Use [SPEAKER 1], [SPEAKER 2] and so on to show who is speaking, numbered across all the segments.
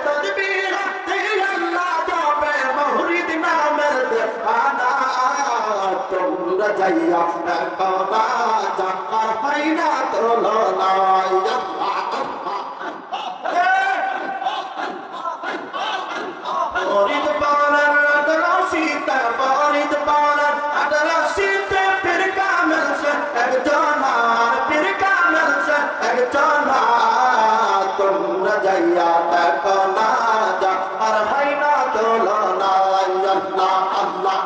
[SPEAKER 1] Tadbira, যাইয়া কোনা জাকার পাইনা তুলনা ফরিদ পালার আদরাসিতে ফরিদ পালার আদরাসিতে পীর কামেল সে একজনার পীর কামেল সে একজনার তোমরা যাইয়া কোনা জাকার পাইনা তুলনা আল্লাহ আল্লাহ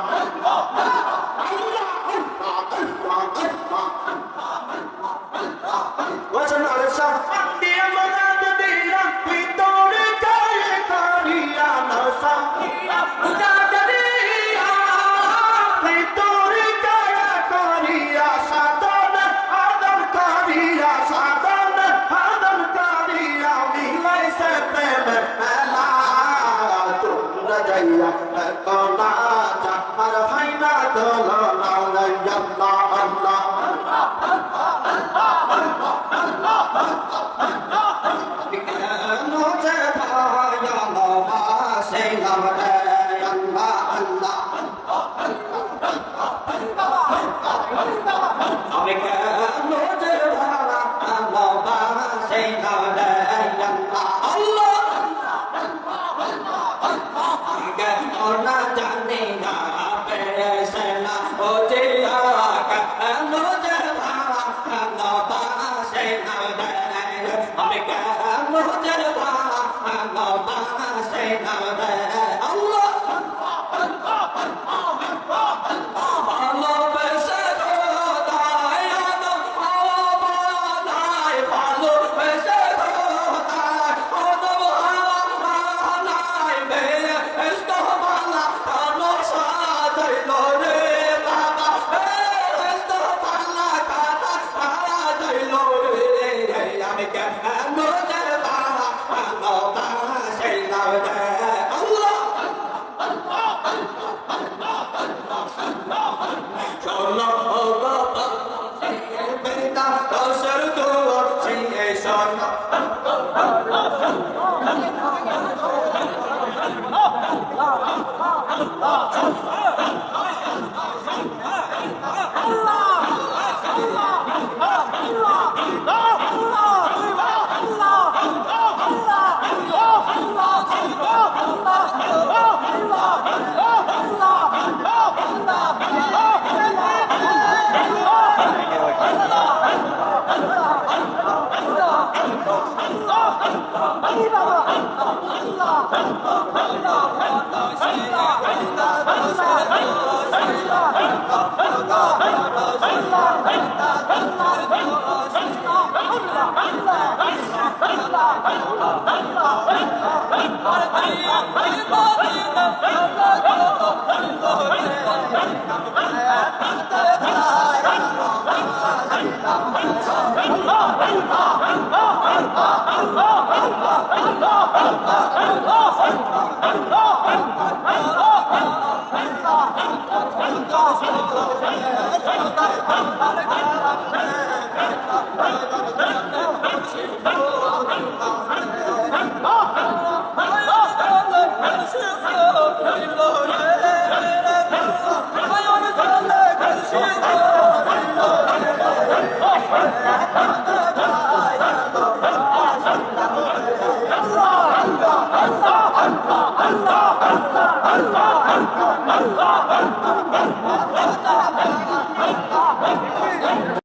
[SPEAKER 1] وجن الشر عندي مناد ديرا في دور جاي كاريا نشا مجادريا في دور جاي كاريا سادن آدم كاريا سادن آدم كاريا ميلای سے پریم ملا تم رجایا کونا جہر بھائنا دلنا اللہ اللہ मुझे भाया नवा से लवटे अल्लाह अल्लाह हमें मुझे भाया नवा से लवटे अल्लाह अल्लाह और ना जाने ना पैसे ना हो जिया मुझे भाया नवा से लवटे हमें मुझे भाया नवा से लवटे अल्लाह भालो पैसे दाय भालो पैसे दाय Allah